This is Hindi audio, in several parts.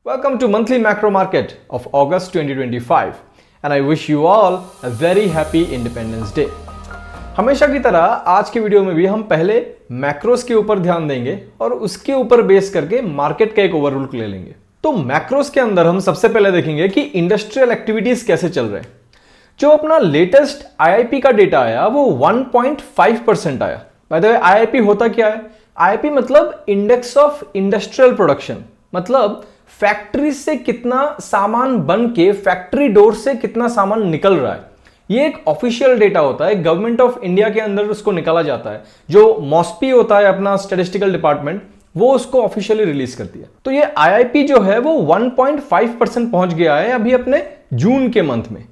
Welcome to monthly macro market of August 2025 and I wish you all a very happy Independence Day. हमेशा की तरह आज की वीडियो में भी हम पहले मैक्रोस के ऊपर ध्यान देंगे और उसके ऊपर बेस करके मार्केट का एक ओवरव्यू ले लेंगे। तो मैक्रोस के अंदर हम सबसे पहले देखेंगे कि इंडस्ट्रियल एक्टिविटीज कैसे चल रहे हैं। जो अपना लेटेस्ट आईआईपी का डेटा आया वो 1.5% आया। बाय द वे आईआईपी होता क्या है? आईआईपी मतलब इंडेक्स ऑफ इंडस्ट्रियल प्रोडक्शन, मतलब फैक्ट्री से कितना सामान बन के फैक्ट्री डोर से कितना सामान निकल रहा है। ये एक ऑफिशियल डेटा होता है, गवर्नमेंट ऑफ इंडिया के अंदर उसको निकाला जाता है। जो मॉस्पी होता है अपना स्टैटिस्टिकल डिपार्टमेंट, वो उसको ऑफिशियली रिलीज करती है। तो ये आईआईपी जो है वो 1.5% पहुंच गया है अभी अपने जून के मंथ में,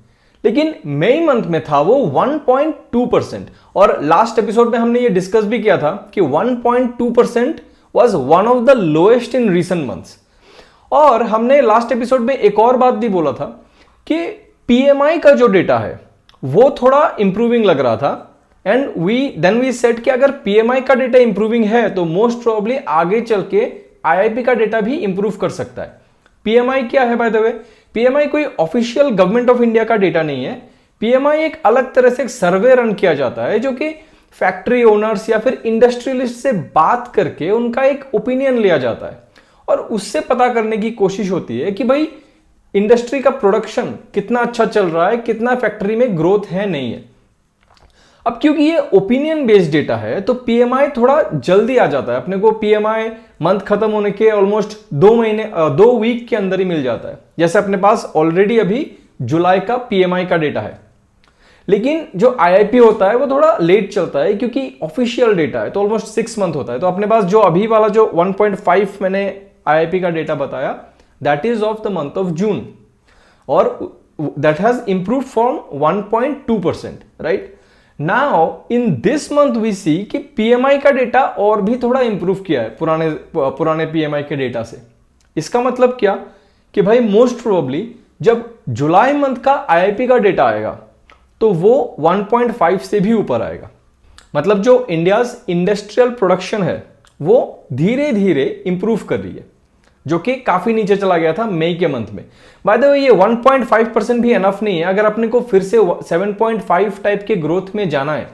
लेकिन मई मंथ में था वो 1.2%। और लास्ट एपिसोड में हमने ये डिस्कस भी किया था कि 1.2% was one of the lowest in recent months. और हमने लास्ट एपिसोड में एक और बात भी बोला था कि पीएमआई का जो डेटा है वो थोड़ा इंप्रूविंग लग रहा था एंड वी सेड कि अगर पीएमआई का डेटा इंप्रूविंग है तो मोस्ट प्रोबेबली आगे चल के आईआईपी का डेटा भी इंप्रूव कर सकता है। पीएमआई क्या है बाय द वे? पीएमआई कोई ऑफिशियल गवर्नमेंट ऑफ इंडिया का डेटा नहीं है। पीएमआई एक अलग तरह से एक सर्वे रन किया जाता है जो कि फैक्ट्री ओनर्स या फिर इंडस्ट्रियलिस्ट से बात करके उनका एक ओपिनियन लिया जाता है और उससे पता करने की कोशिश होती है कि भाई इंडस्ट्री का प्रोडक्शन कितना अच्छा चल रहा है, कितना फैक्ट्री में ग्रोथ है नहीं है। अब क्योंकि ये ओपिनियन बेस्ड डेटा है तो पीएमआई थोड़ा जल्दी आ जाता है अपने को। पीएमआई मंथ खत्म होने के ऑलमोस्ट 2 वीक के अंदर ही मिल जाता है। जैसे अपने पास ऑलरेडी अभी जुलाई का पीएमआई का डेटा है, लेकिन जो आईआईपी होता है वो थोड़ा लेट चलता है क्योंकि ऑफिशियल डेटा है तो ऑलमोस्ट 6 मंथ होता है। तो अपने पास जो अभी वाला जो 1.5 मैंने आईआईपी का डेटा बताया, that is of the month of June और that has improved from 1.2%, right. Now in this month we see कि पीएमआई का डेटा और भी थोड़ा इंप्रूव किया है पुराने पीएमआई के डेटा से। इसका मतलब क्या कि भाई मोस्ट प्रोबेबली जब जुलाई मंथ का आईआईपी का डेटा आएगा तो वो 1.5 से भी ऊपर आएगा। मतलब जो इंडियाज इंडस्ट्रियल प्रोडक्शन है वो धीरे धीरे इंप्रूव कर रही है, जो कि काफी नीचे चला गया था मई के मंथ में। बाय द वे ये 1.5% भी एनफ नहीं है। अगर अपने को फिर से 7.5 टाइप के ग्रोथ में जाना है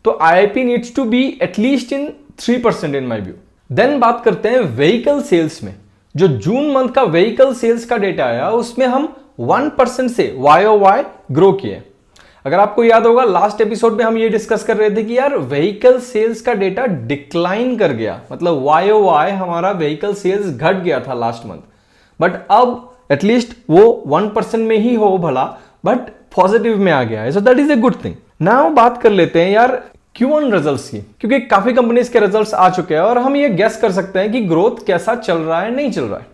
तो IIP needs to be at least in 3% in my view. Then बात करते हैं व्हीकल सेल्स में। जो जून मंथ का व्हीकल सेल्स का डेटा आया उसमें हम 1% से YOY ग्रो किए। अगर आपको याद होगा लास्ट एपिसोड में हम ये डिस्कस कर रहे थे कि यार व्हीकल सेल्स का डेटा डिक्लाइन कर गया, मतलब YOY हमारा व्हीकल सेल्स घट गया था लास्ट मंथ, बट अब एटलीस्ट वो 1% में ही हो भला, बट पॉजिटिव में आ गया है। So that is a good thing. Now बात कर लेते हैं यार Q1 रिजल्ट्स की, क्योंकि काफी कंपनीज के रिजल्ट्स आ चुके हैं और हम ये गेस कर सकते हैं कि ग्रोथ कैसा चल रहा है, नहीं चल रहा है।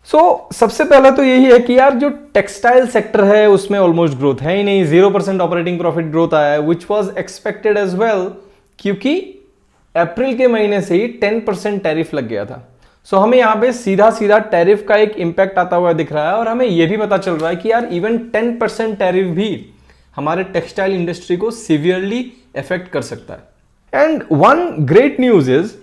सबसे पहला तो यही है कि यार जो टेक्सटाइल सेक्टर है उसमें ऑलमोस्ट ग्रोथ है ही नहीं। 0% ऑपरेटिंग प्रॉफिट ग्रोथ आया है which was expected as well, क्योंकि अप्रैल के महीने से ही 10% टैरिफ लग गया था। हमें यहाँ पे सीधा सीधा टैरिफ का एक इंपैक्ट आता हुआ दिख रहा है और हमें यह भी पता चल रहा है कि यार इवन 10% टैरिफ भी हमारे टेक्सटाइल इंडस्ट्री को सीवियरली इफेक्ट कर सकता है। And one great news is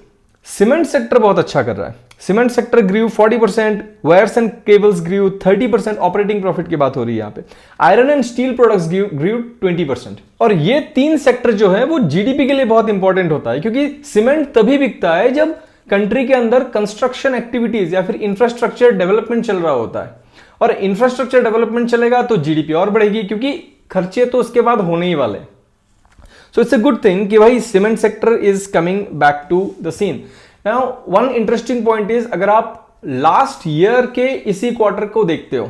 cement sector बहुत अच्छा कर रहा है। Cement sector grew 40%, wires and cables grew 30%, operating profit की बात हो रही है यहाँ पे। Iron and steel products grew 20%। और ये 3 सेक्टर जो है वो जीडीपी के लिए बहुत इंपॉर्टेंट होता है, क्योंकि सीमेंट तभी बिकता है जब कंट्री के अंदर कंस्ट्रक्शन एक्टिविटीज या फिर इंफ्रास्ट्रक्चर डेवलपमेंट चल रहा होता है। और इंफ्रास्ट्रक्चर डेवलपमेंट चलेगा तो जीडीपी और बढ़ेगी, क्योंकि खर्चे तो उसके बाद होने ही वाले। So it's a good thing कि भाई cement sector is coming back to the scene. Now, one interesting point is, अगर आप लास्ट ईयर के इसी क्वार्टर को देखते हो,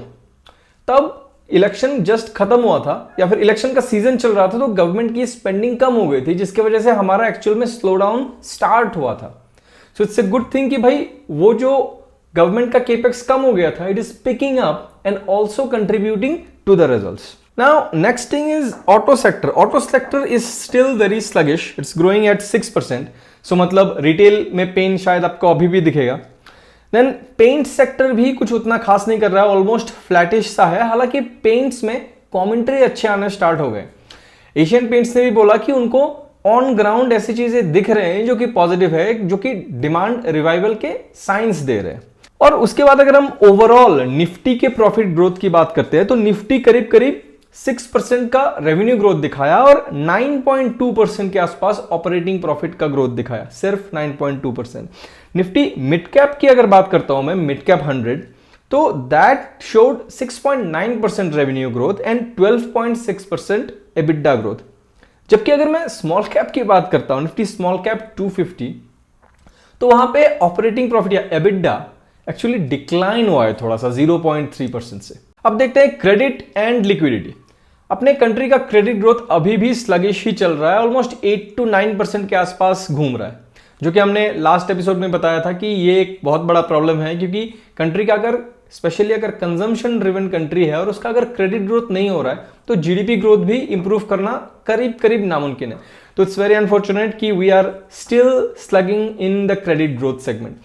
तब इलेक्शन जस्ट खत्म हुआ था या फिर इलेक्शन का सीजन चल रहा था, तो गवर्नमेंट की स्पेंडिंग कम हो गई थी, जिसकी वजह से हमारा एक्चुअल में स्लो डाउन स्टार्ट हुआ था। सो इट्स ए गुड थिंग कि भाई वो जो गवर्नमेंट का केपेक्स कम हो गया था, it is picking up and also contributing to the results. Now, next thing is auto sector. Auto sector is still very sluggish. It's growing at 6%. So मतलब रिटेल में पेंट शायद आपको अभी भी दिखेगा। देन पेंट सेक्टर भी कुछ उतना खास नहीं कर रहा है, ऑलमोस्ट फ्लैटिश सा है। हालांकि पेंट्स में कमेंट्री अच्छे आने स्टार्ट हो गए। एशियन पेंट्स ने भी बोला कि उनको ऑन ग्राउंड ऐसी चीजें दिख रहे हैं जो कि पॉजिटिव है, जो कि डिमांड रिवाइवल के साइंस दे रहे हैं। और उसके बाद अगर हम ओवरऑल निफ्टी के प्रॉफिट ग्रोथ की बात करते हैं तो निफ्टी करीब करीब 6% का रेवेन्यू ग्रोथ दिखाया और 9.2% के आसपास ऑपरेटिंग प्रॉफिट का ग्रोथ दिखाया, सिर्फ 9.2%। निफ्टी मिड कैप की अगर बात करता हूं मैं, मिड कैप 100, तो that showed 6.9% revenue growth and 12.6% EBITDA growth. जबकि अगर मैं स्मॉल कैप की बात करता हूं, निफ्टी स्मॉल कैप 250, तो वहां पे ऑपरेटिंग प्रॉफिट या एबिटा एक्चुअली डिक्लाइन हुआ है थोड़ा सा 0.3% से। अब देखते हैं क्रेडिट एंड लिक्विडिटी। अपने कंट्री का क्रेडिट ग्रोथ अभी भी स्लगिश ही चल रहा है, ऑलमोस्ट 8 to 9% के आसपास घूम रहा है, जो कि हमने लास्ट एपिसोड में बताया था कि ये एक बहुत बड़ा प्रॉब्लम है, क्योंकि कंट्री का अगर स्पेशली अगर कंजम्पशन ड्रिवन कंट्री है और उसका अगर क्रेडिट ग्रोथ नहीं हो रहा है तो जीडीपी ग्रोथ भी इंप्रूव करना करीब करीब नामुमकिन है। तो इट्स वेरी अनफॉर्चुनेट कि we are still slugging in the credit growth segment.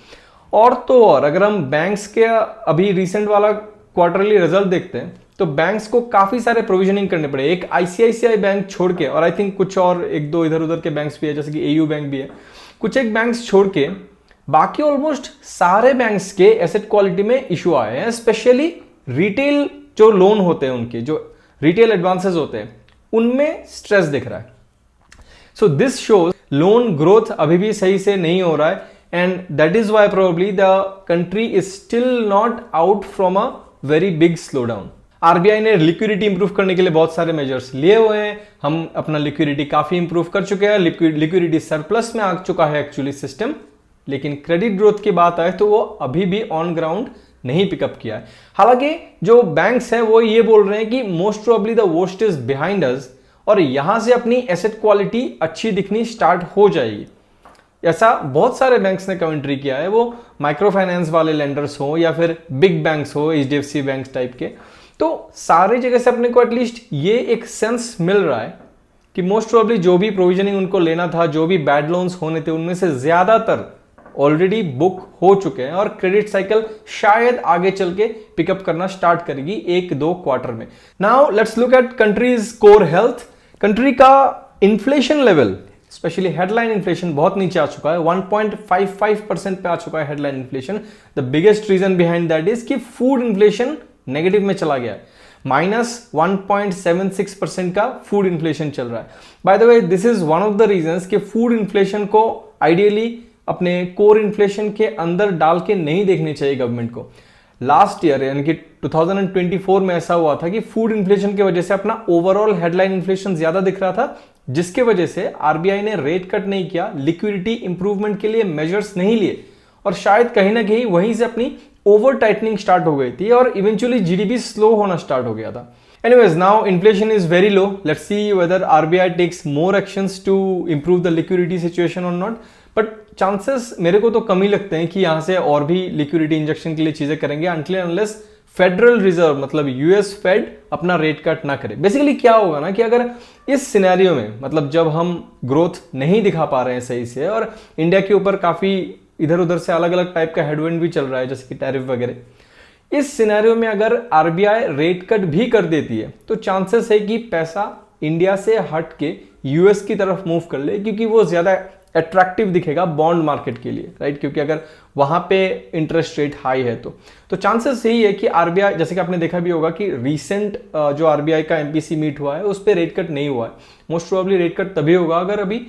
और तो और अगर हम बैंक्स के अभी रिसेंट वाला क्वार्टरली रिजल्ट देखते हैं तो बैंक्स को काफी सारे प्रोविजनिंग करने पड़े, एक आईसीआईसीआई बैंक छोड़ के, और आई थिंक कुछ और एक दो इधर उधर के बैंक्स भी है, जैसे कि एयू बैंक भी है, कुछ एक बैंक्स छोड़ के बाकी ऑलमोस्ट सारे बैंक्स के एसेट क्वालिटी में इशू आए हैं। स्पेशली रिटेल जो लोन होते हैं, उनके जो रिटेल एडवांसेस होते हैं, उनमें स्ट्रेस दिख रहा है। So this shows loan growth अभी भी सही से नहीं हो रहा है, and that is why probably the country is still not out from a very big slow down. RBI ने लिक्विडिटी इंप्रूव करने के लिए बहुत सारे मेजर्स लिए हुए हैं। हम अपना लिक्विडिटी काफी इंप्रूव कर चुके हैं, लिक्विडिटी सरप्लस में आ चुका है एक्चुअली सिस्टम, लेकिन क्रेडिट ग्रोथ की बात आए तो वो अभी भी ऑन ग्राउंड नहीं पिकअप किया है। हालांकि जो बैंक्स हैं वो ये बोल रहे हैं कि most probably the worst is behind us और यहां से अपनी एसेट क्वालिटी अच्छी दिखनी स्टार्ट हो जाएगी। ऐसा बहुत सारे बैंक्स ने कमेंट्री किया है, वो माइक्रो फाइनेंस वाले लेंडर्स हो या फिर बिग बैंक्स हो, एचडीएफसी बैंक्स टाइप के। तो सारी जगह से अपने को एटलीस्ट ये एक सेंस मिल रहा है कि मोस्ट प्रोबेबली जो भी प्रोविजनिंग उनको लेना था, जो भी बैड लोन्स होने थे, उनमें से ज्यादातर ऑलरेडी बुक हो चुके हैं और क्रेडिट साइकिल शायद आगे चल के पिकअप करना स्टार्ट करेगी 1-2 क्वार्टर में। Now let's look at country's core health. Country का inflation level, specially headline inflation, बहुत नीचे आ चुका है, 1.55% पे आ चुका है headline inflation. The biggest reason behind that is कि फूड इन्फ्लेशन नेगेटिव में चला गया है, -1.76% का फूड इन्फ्लेशन चल रहा है। By the way this is one of the reasons कि फूड इन्फ्लेशन को आइडियली अपने कोर इन्फ्लेशन के अंदर डाल के नहीं देखनी चाहिए गवर्नमेंट को। लास्ट ईयर यानी कि 2024 में ऐसा हुआ था कि फूड इन्फ्लेशन की वजह से अपना ओवरऑल हेडलाइन इन्फ्लेशन ज्यादा दिख रहा था, जिसके वजह से आरबीआई ने रेट कट नहीं किया, लिक्विडिटी इंप्रूवमेंट के लिए मेजर्स नहीं लिए और शायद कहीं ना कहीं वहीं से अपनी ओवर टाइटनिंग स्टार्ट हो गई थी और इवेंचुअली जीडीपी स्लो होना स्टार्ट हो गया था। Anyways, now inflation is very low. Let's see whether RBI takes more actions to improve the liquidity situation or not. But chances मेरे को तो कम ही लगते हैं कि यहाँ से और भी लिक्विडिटी इंजेक्शन के लिए चीजें करेंगे until unless फेडरल रिजर्व मतलब यूएस फेड अपना रेट कट ना करे। बेसिकली क्या होगा ना कि अगर इस सिनेरियो में मतलब जब हम ग्रोथ नहीं दिखा पा रहे हैं सही से और इंडिया के ऊपर काफी इधर उधर से अलग अलग टाइप का हेडविंड भी चल रहा है जैसे कि टैरिफ वगैरह, इस सिनेरियो में अगर आरबीआई रेट कट भी कर देती है तो चांसेस है कि पैसा इंडिया से हट के यूएस की तरफ मूव कर ले, क्योंकि वो ज्यादा अट्रैक्टिव दिखेगा बॉन्ड मार्केट के लिए, राइट? क्योंकि अगर वहां पे इंटरेस्ट रेट हाई है तो चांसेस यही है कि आरबीआई, जैसे कि आपने देखा भी होगा कि रीसेंट जो आरबीआई का एमपीसी मीट हुआ है उस पर रेट कट नहीं हुआ है। मोस्ट प्रोबेबली रेट कट तभी होगा अगर अभी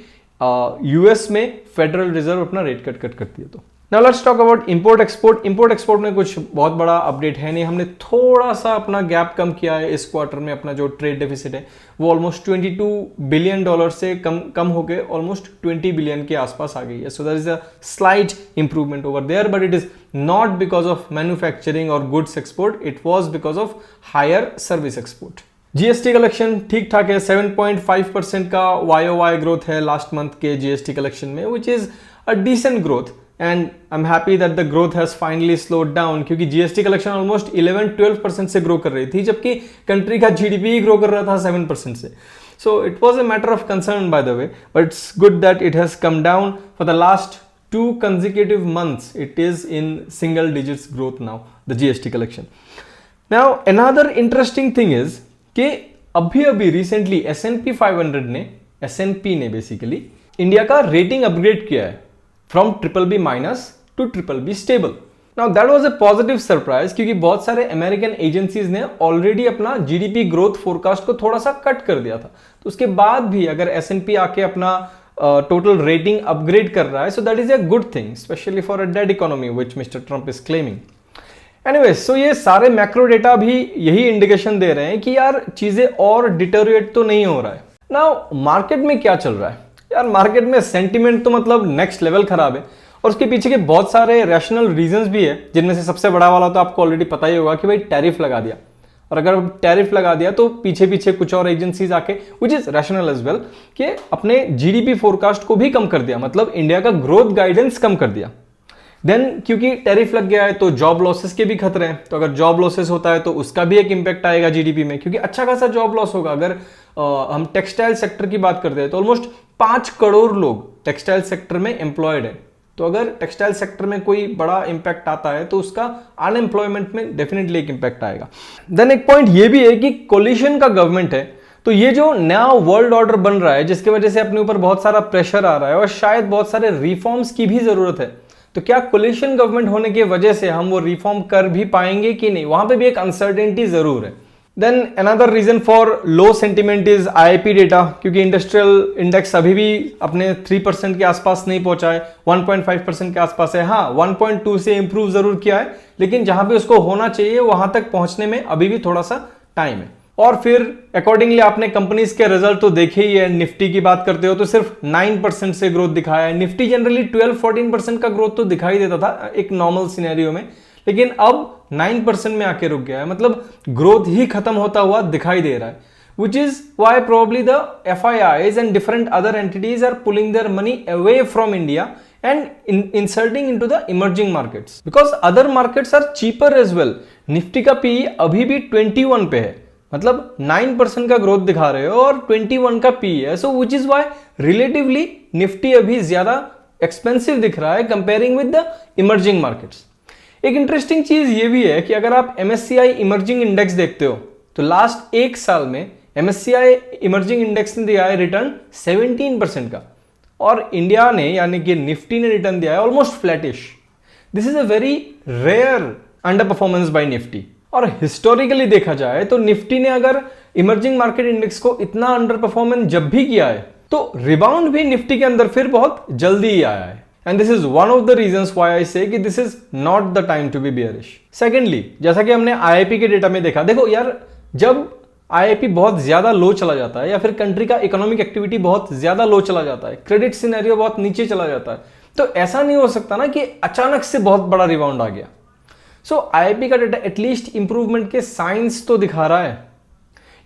यूएस में फेडरल रिजर्व अपना रेट कट करती है तो। Now let's talk about import export. Import export में कुछ बहुत बड़ा अपडेट है नहीं, हमने थोड़ा सा अपना गैप कम किया है इस क्वार्टर में। अपना जो ट्रेड डेफिसिट है वो ऑलमोस्ट $22 बिलियन से कम होकर ऑलमोस्ट 20 बिलियन के आसपास आ गई है। So there is a slight improvement over there, but it is not because of manufacturing और goods export, it was because of higher service export. GST collection ठीक ठाक है, 7.5% का YOY ग्रोथ है लास्ट मंथ के जीएसटी कलेक्शन में, which is a decent growth and I am happy that the growth has finally slowed down, क्योंकि जीएसटी कलेक्शन ऑलमोस्ट 11-12% से ग्रो कर रही थी जबकि कंट्री का जीडीपी ही ग्रो कर रहा था 7% से। So it was a matter of concern by the way, but it's good that it has come down for the last 2 consecutive months. It is in single digits growth now, the GST collection. Now another interesting thing is कि अभी रिसेंटली S&P 500 ने, S&P ने बेसिकली इंडिया का रेटिंग अपग्रेड किया है फ्रॉम BBB- टू BBB स्टेबल। Now that was a positive surprise, क्योंकि बहुत सारे अमेरिकन एजेंसीज ने ऑलरेडी अपना जीडीपी ग्रोथ फोरकास्ट को थोड़ा सा कट कर दिया था। तो उसके बाद भी अगर S&P आके अपना टोटल रेटिंग अपग्रेड कर रहा है, so that is a good thing, specially for a dead economy which mister Trump is claiming. Anyways, so ये सारे मैक्रो डेटा भी यही इंडिकेशन दे रहे हैं कि यार चीजें और डिटेरियोरेट तो नहीं हो रहा है। नाउ मार्केट में क्या चल रहा है यार? मार्केट में सेंटिमेंट तो मतलब नेक्स्ट लेवल खराब है, और उसके पीछे के बहुत सारे रैशनल रीजंस भी है, जिनमें से सबसे बड़ा वाला तो आपको ऑलरेडी पता ही होगा कि भाई टैरिफ लगा दिया। और अगर टैरिफ लगा दिया तो पीछे पीछे कुछ और एजेंसीज आके, which is rational as well, कि अपने जीडीपी फोरकास्ट को भी कम कर दिया, मतलब इंडिया का ग्रोथ गाइडेंस कम कर दिया। देन क्योंकि टैरिफ लग गया है तो जॉब लॉसेस के भी खतरे हैं, तो अगर जॉब लॉसेस होता है तो उसका भी एक इंपैक्ट आएगा जीडीपी में, क्योंकि अच्छा खासा जॉब लॉस होगा। अगर हम टेक्सटाइल सेक्टर की बात करते हैं तो ऑलमोस्ट 5 करोड़ लोग टेक्सटाइल सेक्टर में एम्प्लॉयड है। तो अगर टेक्सटाइल सेक्टर में कोई बड़ा इंपैक्ट आता है तो उसका अनएम्प्लॉयमेंट में डेफिनेटली एक इंपैक्ट आएगा। देन एक पॉइंट ये भी है कि कोलिशन का गवर्नमेंट है, तो ये जो नया वर्ल्ड ऑर्डर बन रहा है जिसकी वजह से अपने ऊपर बहुत सारा प्रेशर आ रहा है और शायद बहुत सारे रिफॉर्म्स की भी जरूरत है, तो क्या कोलिशन गवर्नमेंट होने की वजह से हम वो रिफॉर्म कर भी पाएंगे कि नहीं, वहां पे भी एक अनसर्टेनिटी जरूर है। Then another reason for low sentiment is IIP data, क्योंकि इंडस्ट्रियल इंडेक्स अभी भी अपने 3% के आसपास नहीं पहुंचा है, 1.5% के आसपास है। हाँ, 1.2 से इंप्रूव जरूर किया है, लेकिन जहां पे उसको होना चाहिए वहां तक पहुंचने में अभी भी थोड़ा सा टाइम है। और फिर अकॉर्डिंगली आपने कंपनीज के रिजल्ट तो देखे ही है। निफ्टी की बात करते हो तो सिर्फ 9% से ग्रोथ दिखाया है। निफ्टी जनरली 12-14% का ग्रोथ तो दिखाई देता था एक नॉर्मल सिनेरियो में, लेकिन अब 9% में आके रुक गया है, मतलब ग्रोथ ही खत्म होता हुआ दिखाई दे रहा है। Which is why probably the FIIs and different other entities are pulling their money away from India and inserting into the emerging markets, because other markets are cheaper as well. Nifty का PE अभी भी 21 पे है, मतलब 9% का ग्रोथ दिखा रहे हो और 21 का PE है। So which is why relatively Nifty अभी ज्यादा एक्सपेंसिव दिख रहा है comparing with the emerging markets. एक इंटरेस्टिंग चीज ये भी है कि अगर आप MSCI इमर्जिंग इंडेक्स देखते हो तो लास्ट एक साल में MSCI इमर्जिंग इंडेक्स ने दिया है रिटर्न 17% का, और इंडिया ने यानी कि निफ्टी ने रिटर्न दिया है almost flattish. This is a very rare under performance by Nifty. और हिस्टोरिकली देखा जाए तो निफ्टी ने अगर इमर्जिंग मार्केट इंडेक्स को इतना अंडर परफॉर्मेंस जब भी किया है तो रिबाउंड भी निफ्टी के अंदर फिर बहुत जल्दी ही आया है। And this is one of the reasons why I say कि this is not the time to be bearish. Secondly, जैसा कि हमने IIP के डेटा में देखा, देखो यार, जब IIP बहुत ज्यादा लो चला जाता है या फिर कंट्री का इकोनॉमिक एक्टिविटी बहुत ज्यादा लो चला जाता है, क्रेडिट सिनेरियो बहुत नीचे चला जाता है, तो ऐसा नहीं हो सकता ना कि अचानक से बहुत बड़ा रिबाउंड आ गया। सो IIP का डेटा एटलीस्ट इंप्रूवमेंट के साइंस तो दिखा रहा है।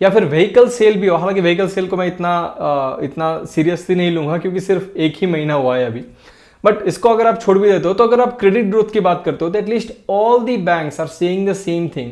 या फिर व्हीकल सेल भी हो, हालांकि व्हीकल सेल को मैं इतना सीरियसली नहीं लूंगा क्योंकि सिर्फ एक ही महीना हुआ है अभी, बट इसको अगर आप छोड़ भी देते हो तो अगर आप क्रेडिट ग्रोथ की बात करते हो तो at least all the banks are saying the same thing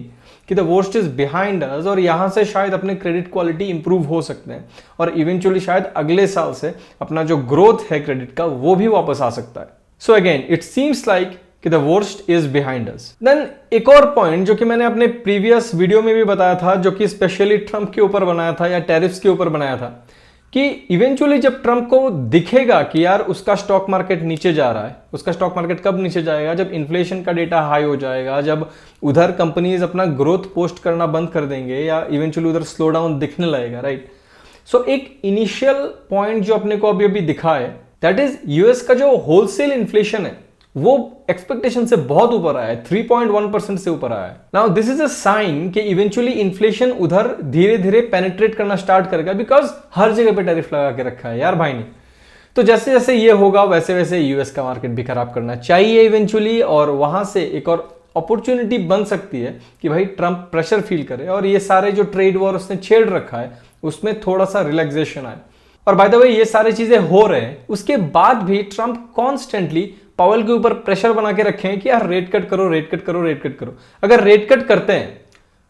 कि the worst is behind us, और यहां से शायद अपने क्रेडिट क्वालिटी इंप्रूव हो सकते हैं और इवेंचुअली शायद अगले साल से अपना जो ग्रोथ है क्रेडिट का वो भी वापस आ सकता है। So again it seems like कि the worst is behind us. Then एक और पॉइंट जो कि मैंने अपने प्रीवियस वीडियो में भी बताया था, जो कि स्पेशली ट्रंप के ऊपर बनाया था या टैरिफ्स के ऊपर बनाया था, कि इवेंचुअली जब ट्रंप को दिखेगा कि यार उसका स्टॉक मार्केट नीचे जा रहा है, उसका स्टॉक मार्केट कब नीचे जाएगा? जब इन्फ्लेशन का डेटा हाई हो जाएगा, जब उधर कंपनीज अपना ग्रोथ पोस्ट करना बंद कर देंगे या इवेंचुअली उधर स्लो डाउन दिखने लगेगा, राइट? सो एक इनिशियल पॉइंट जो अपने को अभी अभी दिखा है, दैट इज यूएस का जो होलसेल इन्फ्लेशन है वो एक्सपेक्टेशन से बहुत ऊपर आया है, 3.1% से ऊपर आया है। Now this is a sign कि इवेंचुअली इन्फ्लेशन उधर धीरे धीरे पेनिट्रेट करना स्टार्ट करेगा, बिकॉज हर जगह पे टैरिफ लगा के रखा है यार भाई ने। तो जैसे जैसे ये होगा वैसे वैसे यूएस का मार्केट भी खराब करना चाहिए इवेंचुअली, और वहां से एक और अपॉर्चुनिटी बन सकती है कि भाई ट्रंप प्रेशर फील करे और ये सारे जो ट्रेड वॉर उसने छेड़ रखा है उसमें थोड़ा सा रिलैक्सेशन आए। और बाय द वे ये सारी चीजें हो रहे हैं, उसके बाद भी ट्रंप कॉन्स्टेंटली पावेल के ऊपर प्रेशर बना के रखे हैं कि यार रेट कट करो, रेट कट करो, रेट कट करो। अगर रेट कट करते हैं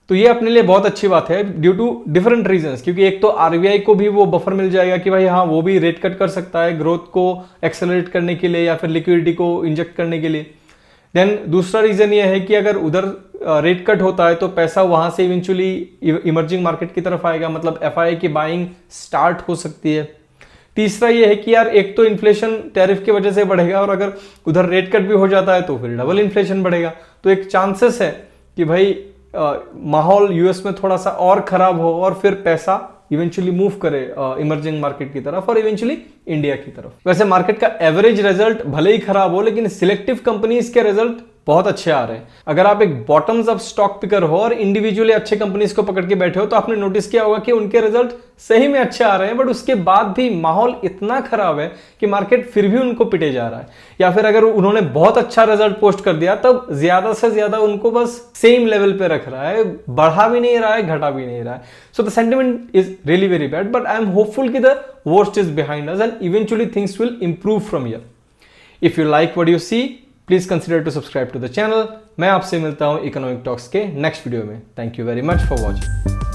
तो ये अपने लिए बहुत अच्छी बात है ड्यू टू डिफरेंट रीजंस, क्योंकि एक तो आरबीआई को भी वो बफर मिल जाएगा कि भाई हाँ वो भी रेट कट कर सकता है ग्रोथ को एक्सेलरेट करने के लिए या फिर लिक्विडिटी को इंजेक्ट करने के लिए। देन दूसरा रीजन ये है कि अगर उधर रेट कट होता है तो पैसा वहां से इवेंचुअली इमर्जिंग मार्केट की तरफ आएगा, मतलब एफआईआई की बाइंग स्टार्ट हो सकती है। तीसरा ये है कि यार एक तो इन्फ्लेशन टैरिफ की वजह से बढ़ेगा और अगर उधर रेट कट भी हो जाता है तो फिर डबल इन्फ्लेशन बढ़ेगा। तो एक चांसेस है कि भाई माहौल यूएस में थोड़ा सा और खराब हो और फिर पैसा इवेंचुअली मूव करे इमर्जिंग मार्केट की तरफ और इवेंचुअली इंडिया की तरफ। वैसे मार्केट का एवरेज रिजल्ट भले ही खराब हो लेकिन सिलेक्टिव कंपनीज के रिजल्ट बहुत अच्छे आ रहे हैं। अगर आप एक बॉटम्स अप स्टॉक पिकर हो और इंडिविजुअली अच्छे कंपनीज को पकड़ के बैठे हो तो आपने नोटिस किया होगा कि उनके रिजल्ट सही में अच्छे आ रहे हैं, बट उसके बाद भी माहौल इतना खराब है कि मार्केट फिर भी उनको पिटे जा रहा है। या फिर अगर उन्होंने बहुत अच्छा रिजल्ट पोस्ट कर दिया तब ज्यादा से ज्यादा उनको बस सेम लेवल पे रख रहा है, बढ़ा भी नहीं रहा है, घटा भी नहीं रहा है। So the sentiment is really very bad, but I am hopeful कि the worst is behind us and eventually things will improve from here. If you like what you see, please consider to subscribe to the channel. मैं आपसे मिलता हूं इकोनॉमिक टॉक्स के नेक्स्ट वीडियो में। Thank you very much for watching.